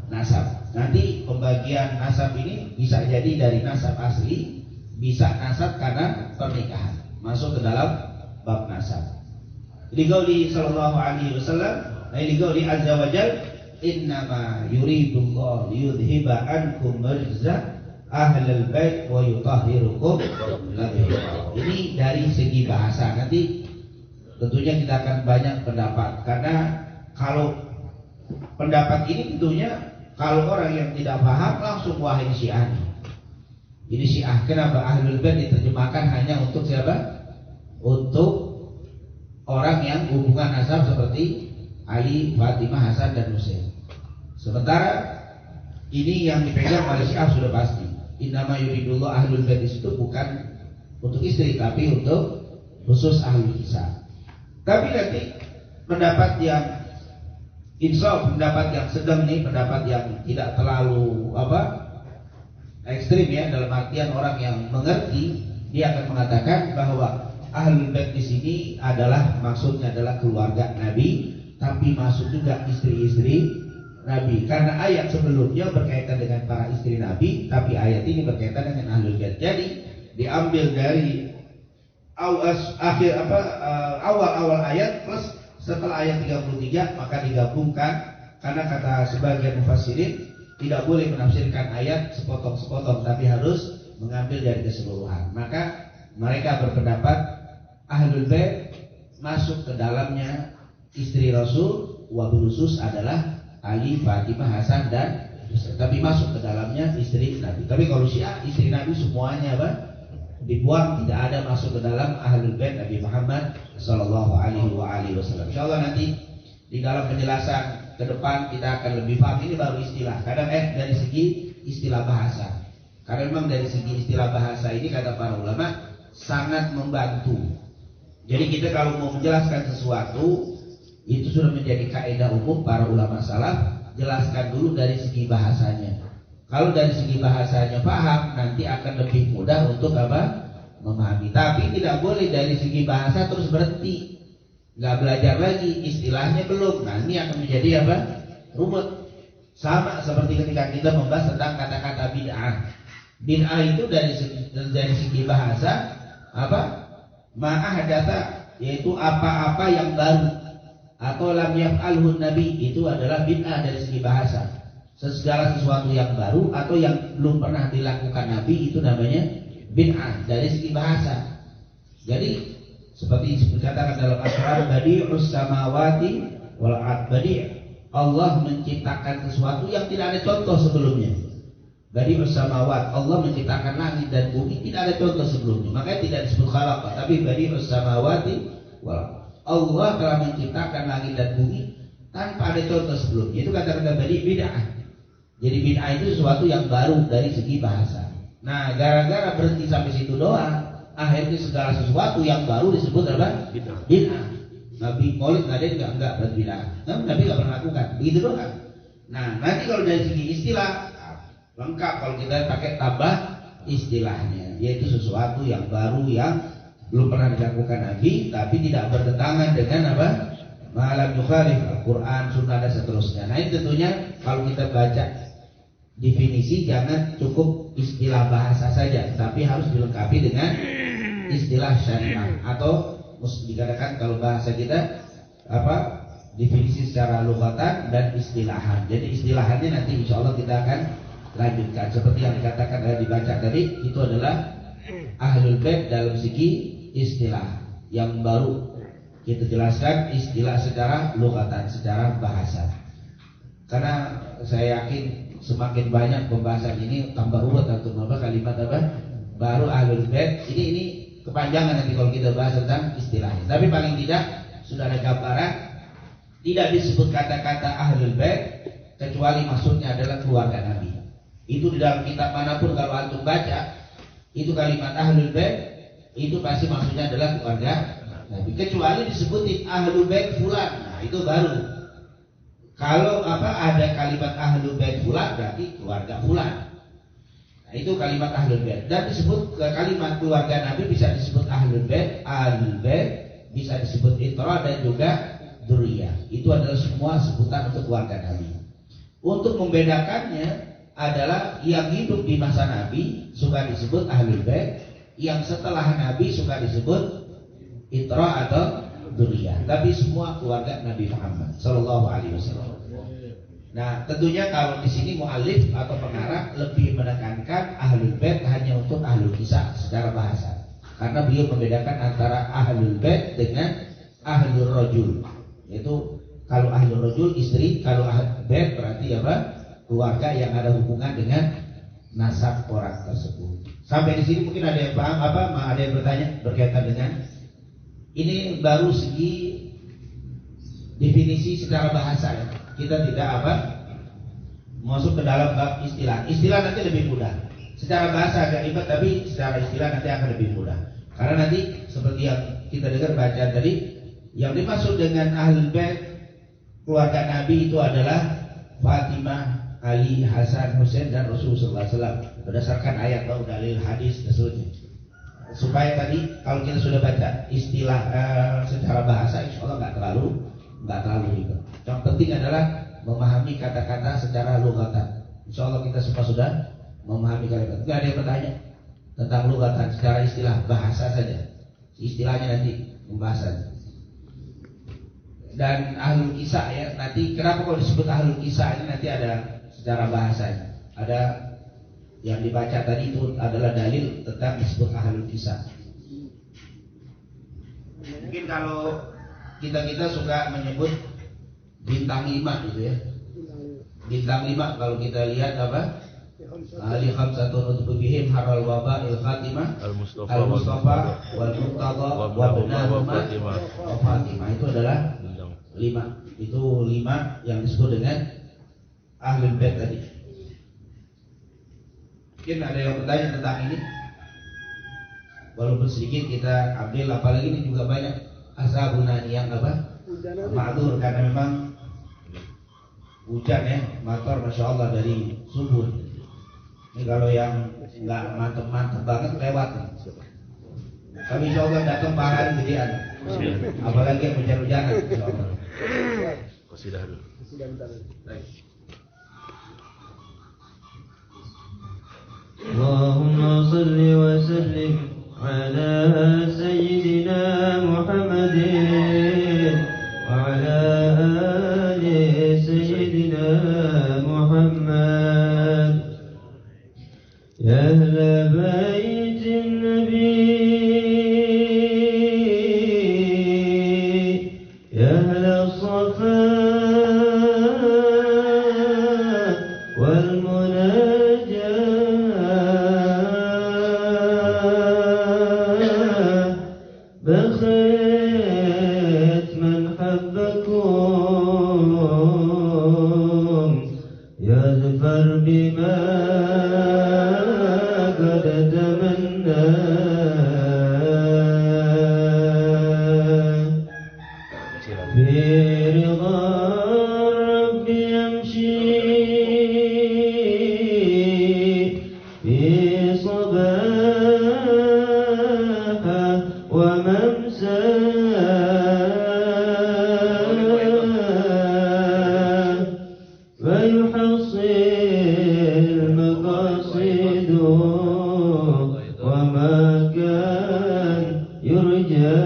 Speaker 3: nasab. Nanti pembagian nasab ini bisa jadi dari nasab asli, bisa nasab karena pernikahan. Masuk ke dalam bab nasab. Liqauli sallallahu alaihi wasallam, liqauli azza wa jalla, innama yuridullahu liyudhiba ankum rijza ahlal bait wa yutahhirukum. Ini dari segi bahasa. Nanti tentunya kita akan banyak pendapat, karena kalau pendapat ini tentunya kalau orang yang tidak paham langsung wahai Syiah. Ini Syiah. Kenapa Ahlul Bait diterjemahkan hanya untuk siapa? Untuk orang yang hubungan nasab seperti Ali, Fatimah, Hasan dan Husain. Sementara ini yang dipegang oleh Syiah sudah pasti. Innama yuridullah Ahlul Bait itu bukan untuk istri, tapi untuk khusus ahli kisah. Tapi nanti pendapat yang insaf, pendapat yang sedang nih, pendapat yang tidak terlalu ekstrim ya, dalam artian orang yang mengerti, dia akan mengatakan bahwa Ahlul Bait di sini adalah maksudnya adalah keluarga Nabi, tapi masuk juga istri-istri Nabi. Karena ayat sebelumnya berkaitan dengan para istri Nabi, tapi ayat ini berkaitan dengan Ahlul Bait. Jadi diambil dari awal ayat plus setelah ayat 33, maka digabungkan. Karena kata sebagian mufassirin tidak boleh menafsirkan ayat sepotong-sepotong, tapi harus mengambil dari keseluruhan. Maka mereka berpendapat Ahlul Bait masuk ke dalamnya istri Rasul, wabil khusus adalah Ali, Fatimah, Hasan dan Husain. Tapi masuk ke dalamnya istri Nabi. Tapi kalau Syiah, istri Nabi semuanya dibuang, tidak ada masuk ke dalam Ahlul Bait Nabi Muhammad sallallahu alaihi wasallam. Insyaallah nanti di dalam penjelasan ke depan kita akan lebih paham. Ini baru istilah. Kadang dari segi istilah bahasa. Karena memang dari segi istilah bahasa ini kata para ulama sangat membantu. Jadi kita kalau mau menjelaskan sesuatu itu sudah menjadi kaidah umum para ulama salaf, jelaskan dulu dari segi bahasanya. Kalau dari segi bahasanya paham, nanti akan lebih mudah untuk memahami. Tapi tidak boleh dari segi bahasa terus berhenti, nggak belajar lagi, istilahnya belum. Nah ini akan menjadi rumit. Sama seperti ketika kita membahas tentang kata-kata bid'ah. Bid'ah itu dari segi bahasa ma'ahdatsa, yaitu apa-apa yang baru, atau lam yaf'alhu Nabi, itu adalah bid'ah dari segi bahasa. Segala sesuatu yang baru atau yang belum pernah dilakukan Nabi itu namanya bid'ah dari segi bahasa. Jadi seperti dikatakan dalam Al-Qur'an, badi'us samawati wal ard. Badi', Allah menciptakan sesuatu yang tidak ada contoh sebelumnya. Badi'us samawat, Allah menciptakan langit dan bumi, tidak ada contoh sebelumnya. Makanya tidak disebut khalaqa, tapi badi'us samawati wal ard. Allah telah menciptakan langit dan bumi tanpa ada contoh sebelumnya. Itu kata-kata badi' bid'ah. Jadi bid'ah itu sesuatu yang baru dari segi bahasa. Nah, gara-gara berhenti sampai situ doang, akhirnya segala sesuatu yang baru disebut apa? Bid'ah. Nabi Maulid ngadain enggak berarti bid'ah. Nabi enggak pernah lakukan. Begitu doang. Nah, nanti kalau dari segi istilah lengkap kalau kita pakai tambah istilahnya, yaitu sesuatu yang baru yang belum pernah dilakukan Nabi, tapi tidak bertentangan dengan malam yukhalif Al-Quran, Sunnah dan seterusnya. Nah ini tentunya kalau kita baca definisi jangan cukup istilah bahasa saja, tapi harus dilengkapi dengan istilah syariah, atau mesti dikatakan kalau bahasa kita definisi secara lughatan dan istilahan. Jadi istilahannya nanti insya Allah kita akan lanjutkan seperti yang dikatakan dibaca tadi. Itu adalah Ahlul Bait dalam segi istilah yang baru kita jelaskan, istilah secara lughatan, secara bahasa. Karena saya yakin semakin banyak pembahasan ini tambah ruwet atau kalimat baru Ahlul Bait. Ini kepanjangan nanti kalau kita bahas tentang istilahnya. Tapi paling tidak sudah ada gambaran, tidak disebut kata-kata Ahlul Bait kecuali maksudnya adalah keluarga Nabi. Itu di dalam kitab manapun kalau antum baca, itu kalimat Ahlul Bait itu pasti maksudnya adalah keluarga Nabi. Kecuali disebutin Ahlul Bait fulan, nah itu baru. Kalau ada kalimat Ahlul Bait fulan berarti keluarga fulan. Nah itu kalimat Ahlul Bait. Dan disebut kalimat keluarga Nabi bisa disebut Ahlul Bait, Ahlul Bait, bisa disebut Itra dan juga Dzurriyyah. Itu adalah semua sebutan untuk keluarga Nabi. Untuk membedakannya adalah yang hidup di masa Nabi suka disebut Ahlul Bait, yang setelah Nabi suka disebut Itra atau Dzurriyyah. Tapi semua keluarga Nabi Muhammad sallallahu alaihi wasallam. Nah, tentunya kalau di sini muallif atau pengarang lebih menekankan Ahlul Bait hanya untuk Ahlul Kisah secara bahasa. Karena beliau membedakan antara Ahlul Bait dengan Ahlul Rajul. Yaitu kalau Ahlul Rajul istri, kalau Ahlul Bait berarti keluarga yang ada hubungan dengan nasab orang tersebut. Sampai di sini mungkin ada yang paham ada yang bertanya berkaitan dengan ini baru segi definisi secara bahasa ya. Kita tidak masuk ke dalam bab istilah. Istilah nanti lebih mudah. Secara bahasa agak ribet tapi secara istilah nanti akan lebih mudah. Karena nanti seperti yang kita dengar bacaan tadi, yang dimaksud dengan Ahlul Bait keluarga Nabi itu adalah Fatimah, Ali, Hasan, Husain dan Rasulullah SAW berdasarkan ayat atau dalil hadis tersebut. Supaya tadi kalau kita sudah baca istilah secara bahasa, insya Allah nggak terlalu ribet. Yang penting adalah memahami kata-kata secara lugatan. Insya Allah kita semua sudah memahami kata-kata. Tidak ada yang bertanya tentang lugatan secara istilah bahasa saja. Istilahnya nanti pembahasan. Dan ahlul kisah ya, nanti kenapa kalau disebut ahlul kisah ini nanti ada secara bahasa. Ada yang dibaca tadi itu adalah dalil tentang disebut ahlul kisah. Mungkin kalau kita suka menyebut bintang 5 gitu ya. Bintang 5 kalau kita lihat Ali khamsatun utbu bihim haral waba il khatimah al-mustafa wal muqtada wa ibnahuma wa Fatimah. Itu adalah 5. Itu 5 yang disebut dengan Ahlul Bait tadi. Mungkin ada yang bertanya tentang ini. Walaupun sedikit kita ambil, apalagi ini juga banyak ashabuna yang ma'dzur karena memang hujan ya, motor masya Allah dari subuh. Ini kalau yang nggak mantep banget lewat. Kami insya Allah datang parah gedean. Apalagi yang hujan-hujanan insya Allah.
Speaker 4: Qasidah dulu.
Speaker 2: Allahumma salli wa sallim ala sayyidina Muhammadin wa ala ali sayyidina Muhammad. Ya ahla baitin nabi, ya ahla safa wal بخيت من حبكم يظفر بما قد تمنى في رضا الرب يمشي في صباحه وممساه ويحصل مقاصده وما كان يرجى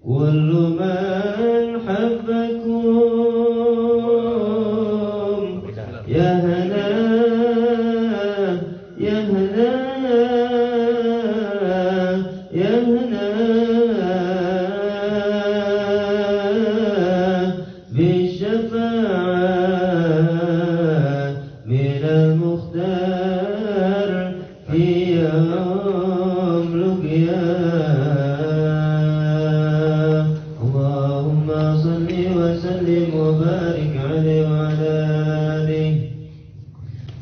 Speaker 2: كل من حبكم يا هنا يا هنا يا هنا بالشفاعة من المختار في يوم لقياه. اللهم صل وسلم وبارك عليه وعلى آله.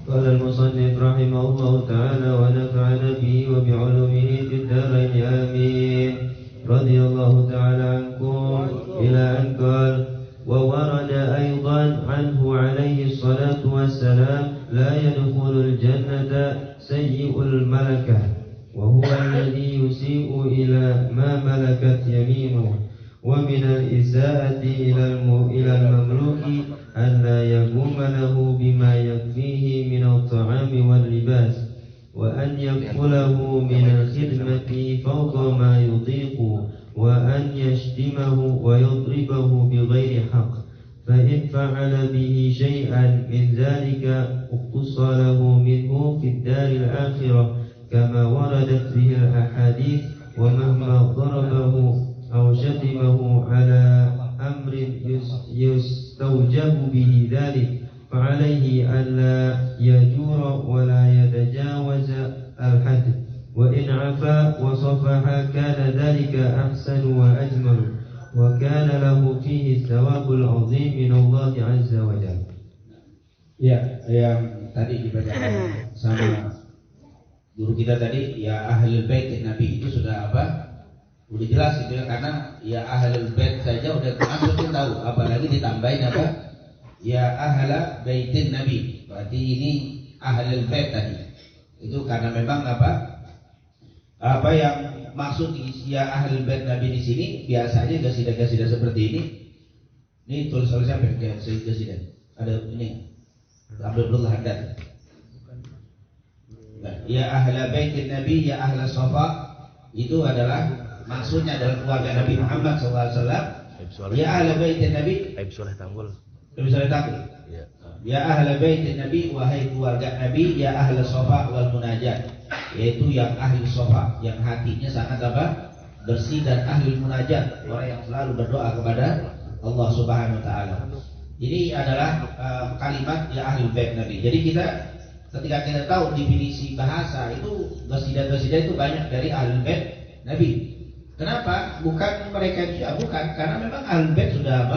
Speaker 2: قال المصنف رحمه الله تعالى ونفعنا به وبعلومه في الدارين آمين. رضي الله تعالى عنكم إلى أن قال: وورد أيضا عنه عليه الصلاة والسلام: لا يدخل الجنة سيء الملكة، وهو الذي يسيء إلى ما ملكت يمينه. ومن الإساءة إلى المملوك أن لا يقوم له بما يكفيه من الطعام واللباس، وأن يكفله من الخدمة فوق ما يطيق، وأن يشتمه ويضربه بغير حق. فإن فعل به شيئا من ذلك اقتص له منه في الدار الآخرة كما وردت به الأحاديث. ومهما ضربه أو شتمه على أمر يستوجب به ذلك فعليه ألا يجور ولا يتجاوز الحد، وإن عفا وصفح كان ذلك أحسن وأجمل، وكان له فيه الثواب العظيم من الله عز وجل.
Speaker 3: Ya, yang tadi dibacakan sama guru kita tadi, ya ahlul bait Nabi itu sudah apa? Udah jelas itu ya, karena ya ahlul bait saja udah masuk kita tahu, apalagi ditambahin apa? Ya ahla baitin Nabi. Berarti ini ahlul bait tadi. Itu karena memang apa yang maksud ya ahlul bait Nabi di sini biasanya gasidah-gasidah seperti ini. Ini tulis-tulisnya pakai gasidah. Ada ini Abdullah Haddad. Ya ahla baitin Nabi, ya ahla Safa, itu adalah maksudnya adalah keluarga Nabi Muhammad SAW. Ya ahla baitin Nabi,
Speaker 4: Aib Soleh Tanggul.
Speaker 3: Ya. Ya ahla baitin Nabi, wahai keluarga Nabi, ya ahla Safa wal munajat, yaitu yang ahli Safa, yang hatinya sangat bersih, dan ahli munajat, orang yang selalu berdoa kepada Allah Subhanahu wa taala. Ini adalah kalimat ya ahli bait Nabi. Jadi ketika kita tahu definisi bahasa itu, qasidah-qasidah itu banyak dari ahli bait Nabi. Kenapa? Bukan mereka dia, bukan, karena memang ahli bait sudah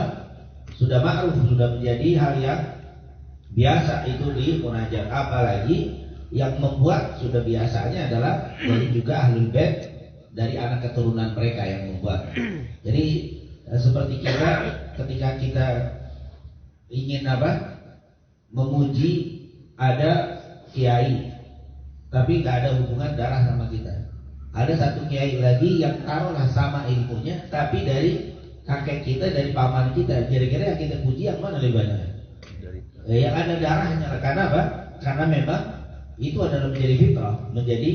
Speaker 3: sudah ma'ruf, sudah menjadi hal yang biasa itu di munajat. Apalagi yang membuat sudah biasanya adalah dari juga ahli bait, dari anak keturunan mereka yang membuat. Jadi seperti kita ketika kita ingin memuji ada kiai tapi nggak ada hubungan darah sama kita. Ada satu kiai lagi yang taruhlah sama ilmunya tapi dari kakek kita, dari paman kita. Kira-kira yang kita puji yang mana lebih banyak? Yang ada darahnya. Karena apa? Karena memang itu adalah menjadi fitrah. Menjadi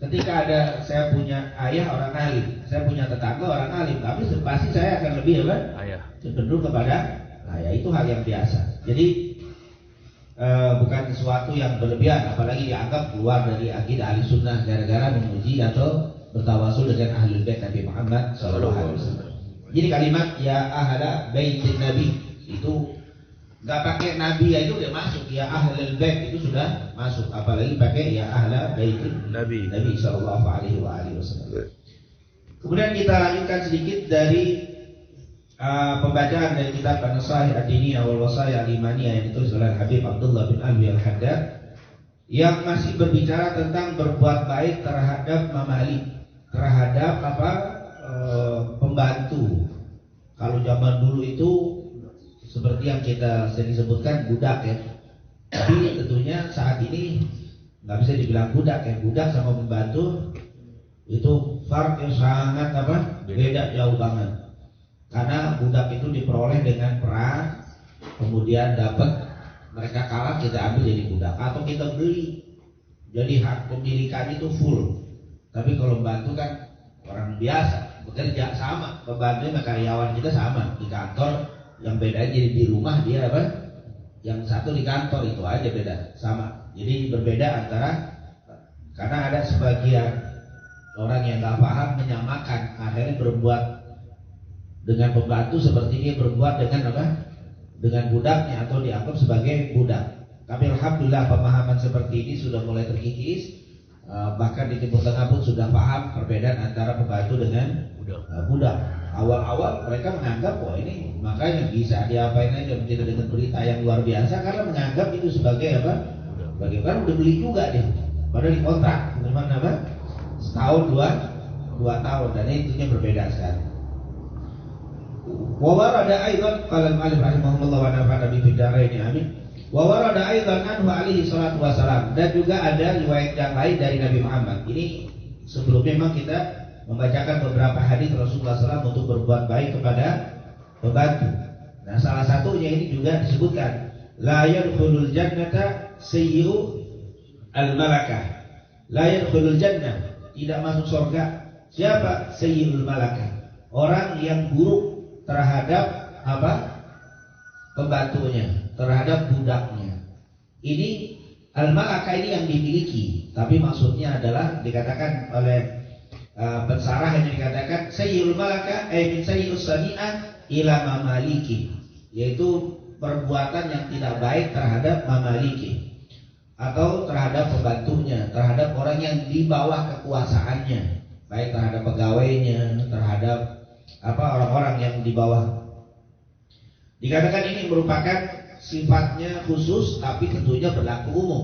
Speaker 3: ketika ada saya punya ayah orang alim, saya punya tetangga orang alim, tapi pasti saya akan lebih cenderung kepada ayah. Itu hal yang biasa. Jadi bukan sesuatu yang berlebihan, apalagi dianggap keluar dari akidah ahli sunnah gara-gara memuji atau bertawasul dengan ahli bait Nabi Muhammad SAW. Jadi kalimat ya ahla baitin Nabi itu nggak pakai Nabi ya itu udah masuk, ya ahlul bait itu sudah masuk, apalagi pakai ya ahla baitin Nabi Sallallahu Alaihi Wasallam. Kemudian kita lanjutkan sedikit dari pembacaan dari kitab An-Nasaih Ad-Diniyah wal Wasaya Al-Imaniyah yang ditulis oleh Habib Abdullah bin Alwi Al-Haddad, yang masih berbicara tentang berbuat baik terhadap mamalik, terhadap pembantu. Kalau zaman dulu itu seperti yang kita sering sebutkan budak ya. Tapi tentunya saat ini nggak bisa dibilang budak ya. Budak sama pembantu itu farq yang sangat beda jauh banget. Karena budak itu diperoleh dengan perang, kemudian dapat, mereka kalah kita ambil jadi budak, atau kita beli, jadi hak pemilikan itu full. Tapi kalau pembantu kan orang biasa, bekerja sama, pembantu sama karyawan kita sama di kantor, yang bedanya jadi di rumah dia yang satu di kantor, itu aja beda, sama. Jadi berbeda antara, karena ada sebagian orang yang nggak paham menyamakan, akhirnya berbuat dengan pembantu seperti dia berbuat dengan budaknya atau dianggap sebagai budak. Tapi alhamdulillah pemahaman seperti ini sudah mulai terkikis. Bahkan di Timur Tengah pun sudah paham perbedaan antara pembantu dengan budak. Awal-awal mereka menganggap ini makanya bisa diapain aja kita dengan berita yang luar biasa, karena menganggap itu sebagai bagaimana udah beli juga dia, padahal dikontrak teman setahun dua tahun, dan itunya berbeda sekali. Wa warada aidan qala al-mu'allif rahimahullah wa nafa'ana bi bidarain amin. Wa warada aidan anhu alaihi salatu wasalam, dan juga ada riwayat yang lain dari Nabi Muhammad. Ini sebelumnya memang kita membacakan beberapa hadis Rasulullah SAW untuk berbuat baik kepada pembantu. Nah, salah satunya ini juga disebutkan la yadkhulul jannata sayyi'u al-malakah. La yadkhulul jannah, tidak masuk surga siapa? Sayyi'ul malakah, orang yang buruk terhadap pembantunya, terhadap budaknya. Ini al-malaka ini yang dimiliki, tapi maksudnya adalah dikatakan oleh pensarah yang dikatakan sayyul malaka min sayyus sani'ah ila mamaliki, yaitu perbuatan yang tidak baik terhadap mamaliki atau terhadap pembantunya, terhadap orang yang di bawah kekuasaannya, baik terhadap pegawainya, terhadap orang-orang yang di bawah. Dikatakan ini merupakan sifatnya khusus, tapi tentunya berlaku umum.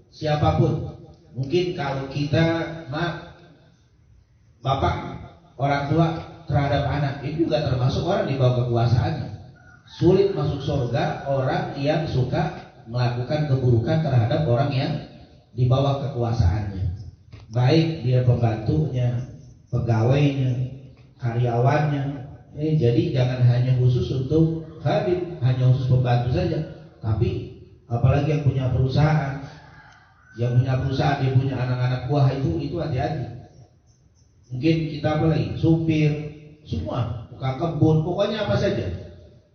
Speaker 3: Siapapun, mungkin kalau kita bapak, orang tua terhadap anak, ini juga termasuk orang di bawah kekuasaannya. Sulit masuk surga orang yang suka melakukan keburukan terhadap orang yang di bawah kekuasaannya, baik dia pembantunya, pegawainya, karyawannya. Jadi jangan hanya khusus untuk khadim, hanya khusus pembantu saja, tapi apalagi yang punya perusahaan, dia punya anak-anak buah, itu hati-hati. Mungkin kita apalagi supir, semua tukang kebun, pokoknya apa saja.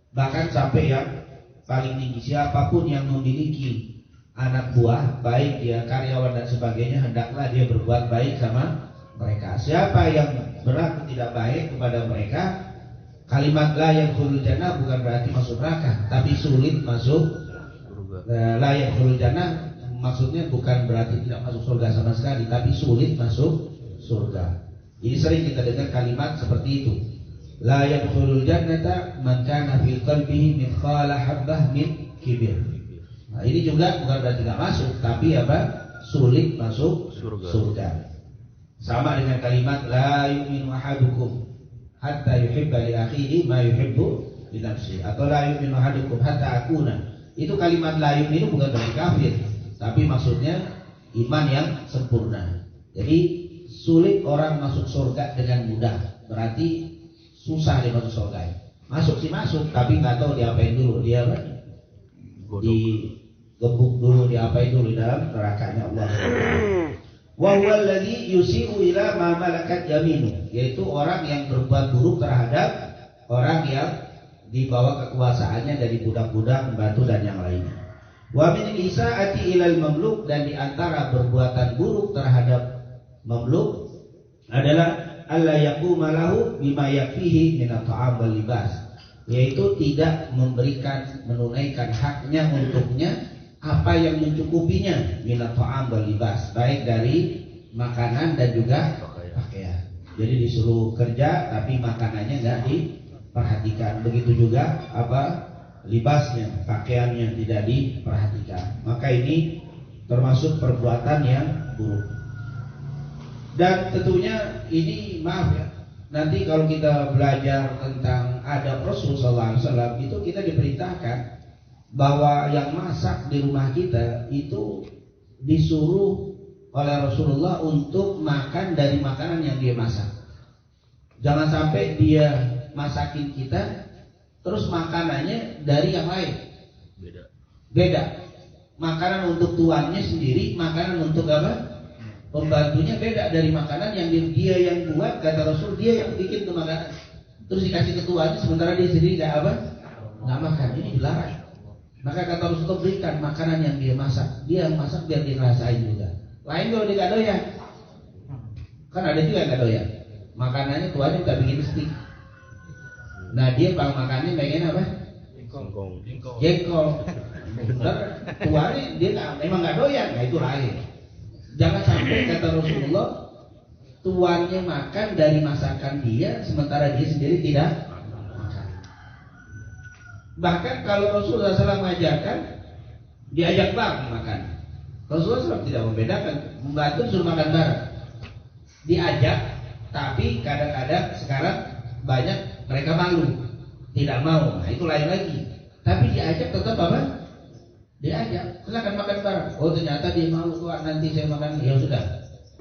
Speaker 3: Bahkan sampai yang paling tinggi, siapapun yang memiliki anak buah, baik dia karyawan dan sebagainya, hendaklah dia berbuat baik sama mereka. Siapa yang berlaku tidak baik kepada mereka, kalimat la yadkhulul jannah bukan berarti masuk neraka, tapi sulit masuk. La yadkhulul jannah maksudnya bukan berarti tidak masuk surga sama sekali, tapi sulit masuk surga. Ini sering kita dengar kalimat seperti itu. La yadkhulul jannata man kana fi qalbihi mithqala habbah min kibir. Nah, ini juga bukan berarti tidak masuk, tapi sulit masuk surga. Sama dengan kalimat la yu'minu ahadukum hatta yuhibba li akhihi ma yuhibbu li nafsihi, atau la yu'minu ahadukum hatta akuna. Itu kalimat la yu'minu bukan berarti kafir, tapi maksudnya iman yang sempurna. Jadi sulit orang masuk surga dengan mudah, berarti susah dia masuk surga. Masuk sih masuk, tapi nggak tahu diapain dulu, dia digebuk dulu, diapain dulu dalam nerakanya Allah. Wa huwa alladhi yusi'u ila ma malakat yaminu, yaitu orang yang berbuat buruk terhadap orang yang di bawah kekuasaannya dari budak-budak, pembantu dan yang lainnya. Wa min isaati ilal mamluk, dan di antara perbuatan buruk terhadap mamluk adalah alla yaquma lahu bima yakfihi min at-ta'am wal libas, yaitu tidak menunaikan haknya untuknya apa yang mencukupinya min at-ta'am wal libas, baik dari makanan dan juga pakaian. Jadi disuruh kerja tapi makanannya enggak diperhatikan, begitu juga libasnya, pakaiannya tidak diperhatikan. Maka ini termasuk perbuatan yang buruk. Dan tentunya ini, maaf ya, nanti kalau kita belajar tentang adab Rasul SAW, itu kita diperintahkan bahwa yang masak di rumah kita itu disuruh oleh Rasulullah untuk makan dari makanan yang dia masak. Jangan sampai dia masakin kita terus makanannya dari yang lain. Beda. Makanan untuk tuannya sendiri, makanan untuk pembantunya beda dari makanan yang dia yang buat. Kata Rasul, dia yang bikin tuh makanan, terus dikasih ke tuannya, sementara dia sendiri nggak makan. Ini dilarang. Maka kata Rasul, berikan makanan yang dia masak. Dia yang masak biar dia ngerasain juga. Lain kalau dia nggak doyan, kan ada juga yang nggak doyan, makanannya tuannya minta bikin steak. Nah dia bang makannya pengen apa? Jengkol. Ntar tuannya dia memang nggak doyan, nah itu lain. Jangan sampai kata Rasulullah, tuannya makan dari masakan dia, sementara dia sendiri tidak makan. Bahkan kalau Rasulullah SAW mengajarkan, diajak bareng makan. Rasulullah SAW tidak membedakan, membantu suruh makan bareng. Diajak, tapi kadang-kadang sekarang banyak mereka malu, tidak mau. Nah itu lain lagi. Tapi diajak tetap diajak, silakan makan bareng. Oh ternyata dia mau, nanti saya makan, ya sudah.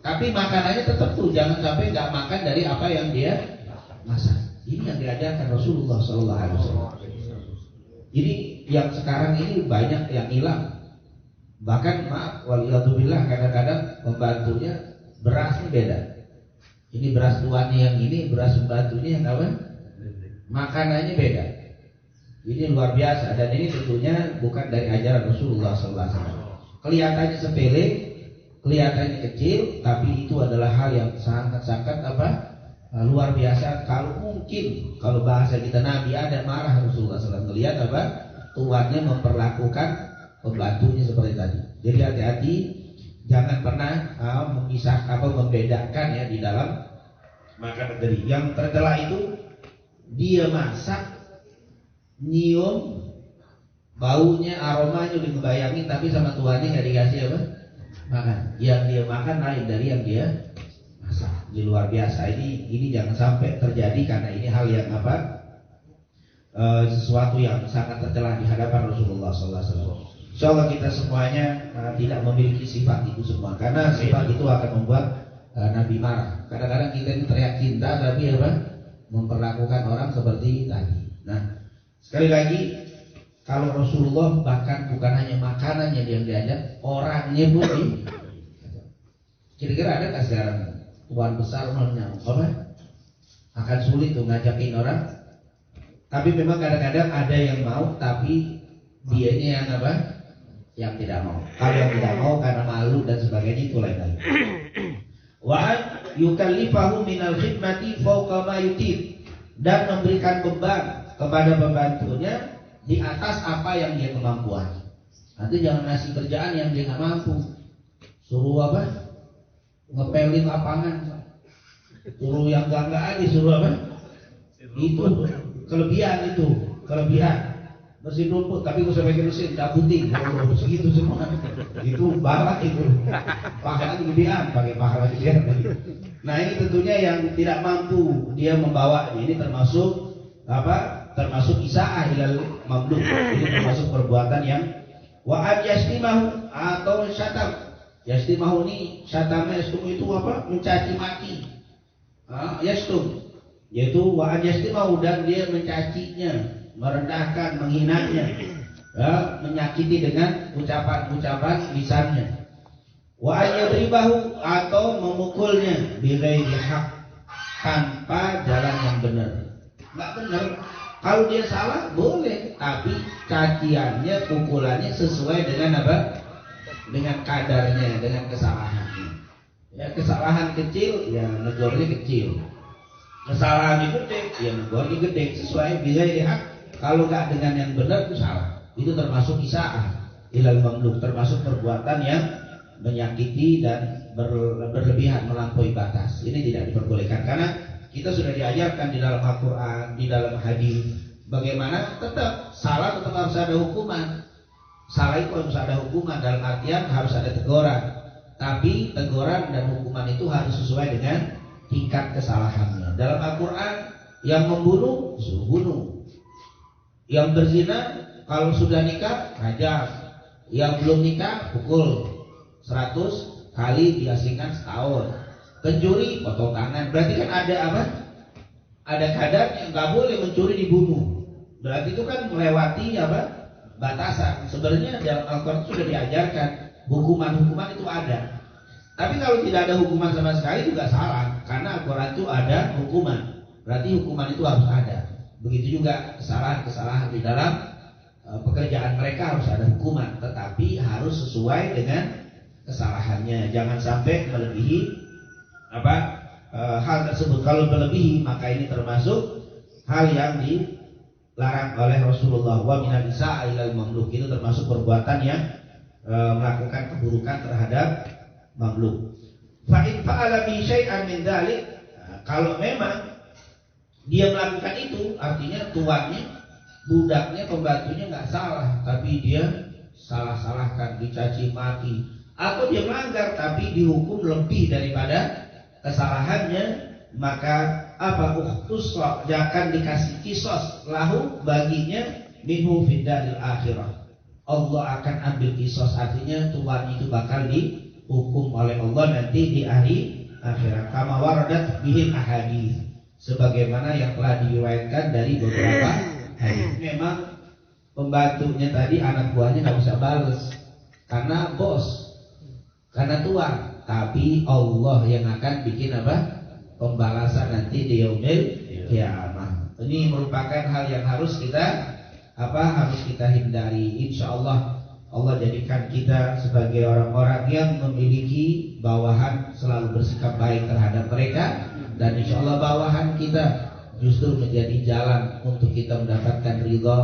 Speaker 3: Tapi makanannya tetap tuh, jangan sampai nggak makan dari apa yang dia masak. Ini yang diajarkan Rasulullah SAW. Jadi yang sekarang ini banyak yang hilang. Bahkan maaf, waliyadzubillah, kadang-kadang pembantunya berasnya beda. Ini beras tuannya yang ini, beras pembantunya yang makanannya beda. Ini luar biasa, dan ini tentunya bukan dari ajaran Rasulullah SAW. Kelihatannya sepele, kelihatannya kecil, tapi itu adalah hal yang sangat-sangat luar biasa. Kalau mungkin, kalau bahasa kita Nabi ada marah Rasulullah SAW melihat tuannya memperlakukan pembantunya seperti tadi. Jadi hati-hati, jangan pernah membedakan ya di dalam makan negeri. Yang tercela itu dia masak, nyium baunya, aromanya udah ngebayangin, tapi sama tuannya nggak dikasih apa? Makan. Yang dia makan lain dari yang dia masak. Ini luar biasa. Ini jangan sampai terjadi, karena ini hal yang sesuatu yang sangat tercela di hadapan Rasulullah SAW. Insyaallah kita semuanya tidak memiliki sifat itu semua, karena sifat itu akan membuat Nabi marah. Kadang-kadang kita ini teriak cinta, tapi memperlakukan orang seperti tadi. Nah, sekali lagi, kalau Rasulullah bahkan bukan hanya makanannya yang diajak, orangnya pun kira-kira ada nggak sekarang tuan besar akan sulit tuh ngajakin orang. Tapi memang kadang-kadang ada yang mau, tapi dianya yang yang tidak mau. Kalau yang tidak mau karena malu dan sebagainya, itu lain lagi. Wa yukallifahu minal khidmati fawqa ma yutib, dan memberikan beban kepada pembantunya di atas apa yang dia kemampuan. Nanti jangan ngasih kerjaan yang dia nggak mampu. Suruh ngepelin lapangan, suruh yang enggak aja, suruh itu kelebihan. Bersihin rumput, tapi gue sampai mesin cabutin, segitu semua. Itu balak itu. Pahala gedean, pakai pahala gedean. Nah, ini tentunya yang tidak mampu dia membawa. Ini termasuk termasuk isaah ilal mamluk. Ini termasuk perbuatan yang wa'ad yastimahu atau syatam. Yastimahu ini syatamnya yastum itu mencaci maki. Yastum yaitu wa'ad yastimahu, dan dia mencacinya, merendahkan, menghinanya, menyakiti dengan ucapan-ucapan lisannya. Wa yadribahu, atau memukulnya bighairi haq, tanpa jalan yang benar. Enggak benar. Kalau dia salah boleh, tapi caciannya, pukulannya sesuai dengan dengan kadarnya, dengan kesalahannya. Ya, kesalahan kecil ya negornya kecil. Kesalahan gede ya negornya gede, sesuai bighairi haq. Kalau nggak dengan yang benar itu salah. Itu termasuk isaah ilal mamluk, termasuk perbuatan yang menyakiti dan berlebihan, melampaui batas. Ini tidak diperbolehkan, karena kita sudah diajarkan di dalam Al-Quran, di dalam hadis, bagaimana salah tetap harus ada hukuman. Salah itu harus ada hukuman, dalam artian harus ada teguran. Tapi teguran dan hukuman itu harus sesuai dengan tingkat kesalahannya. Dalam Al-Quran, yang membunuh suruh bunuh. Yang berzina kalau sudah nikah hajar, yang belum nikah pukul 100 kali, diasingkan setahun. Pencuri potong tangan. Berarti kan ada ada kadarnya, nggak boleh mencuri dibunuh. Berarti itu kan melewati batasan. Sebenarnya dalam Al-Quran sudah diajarkan hukuman-hukuman itu ada. Tapi kalau tidak ada hukuman sama sekali juga salah, karena Al-Quran itu ada hukuman. Berarti hukuman itu harus ada. Begitu juga kesalahan-kesalahan di dalam pekerjaan mereka harus ada hukuman, tetapi harus sesuai dengan kesalahannya. Jangan sampai melebihi hal tersebut. Kalau melebihi, maka ini termasuk hal yang dilarang oleh Rasulullah. Wa minal isa'a ilal mamluk, itu termasuk perbuatan yang melakukan keburukan terhadap mamluk. Fa in fa'ala bi syai'an min dzalik, kalau memang dia melakukan itu, artinya tuannya, budaknya, pembantunya nggak salah, tapi dia salah-salahkan, dicaci maki, atau dia melanggar tapi dihukum lebih daripada kesalahannya, maka ukhtusra, dia akan dikasih kisos lahu baginya minhu fid daril akhirah. Allah akan ambil kisos, artinya tuan itu bakal dihukum oleh Allah nanti di hari akhirat. Kama waradat bihil ahadits, sebagaimana yang telah diriwayatkan dari beberapa hadis. Memang pembantunya tadi, anak buahnya nggak bisa balas karena bos, karena tuan. Tapi Allah yang akan bikin pembalasan nanti di yaumil kiamah. Ini merupakan hal yang harus kita hindari. Insya Allah Allah jadikan kita sebagai orang-orang yang memiliki bawahan selalu bersikap baik terhadap mereka. Dan insya Allah bawahan kita justru menjadi jalan untuk kita mendapatkan ridha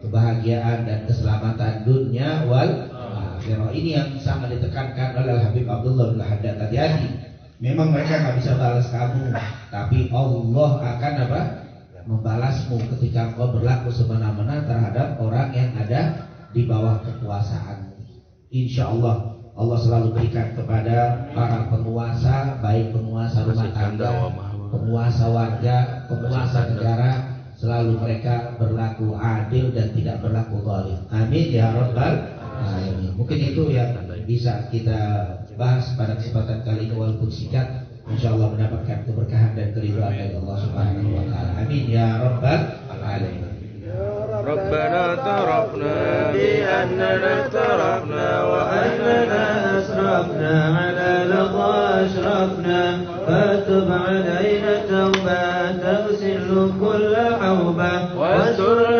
Speaker 3: kebahagiaan dan keselamatan dunia wal akhirah. Ini yang sangat ditekankan oleh Habib Abdullah bin Haddad tadi. Memang mereka nggak bisa balas kamu, tapi Allah akan apa? Membalasmu ketika kau berlaku semena-mena terhadap orang yang ada di bawah kekuasaanmu. Insya Allah Allah selalu berikan kepada para penguasa, baik penguasa rumah tangga, penguasa warga, penguasa negara, selalu mereka berlaku adil dan tidak berlaku zalim. Amin ya rabbal alamin. Mungkin itu yang bisa kita bahas pada kesempatan kali ini, walaupun singkat, insyaallah mendapatkan keberkahan dan keridhaan dari Allah Subhanahu wa taala. Amin ya rabbal alamin.
Speaker 1: ربنا اعترفنا بأننا اقترفنا وأننا أسرفنا على لظى أشرفنا فتب علينا توبة تغسل كل حوبة واستر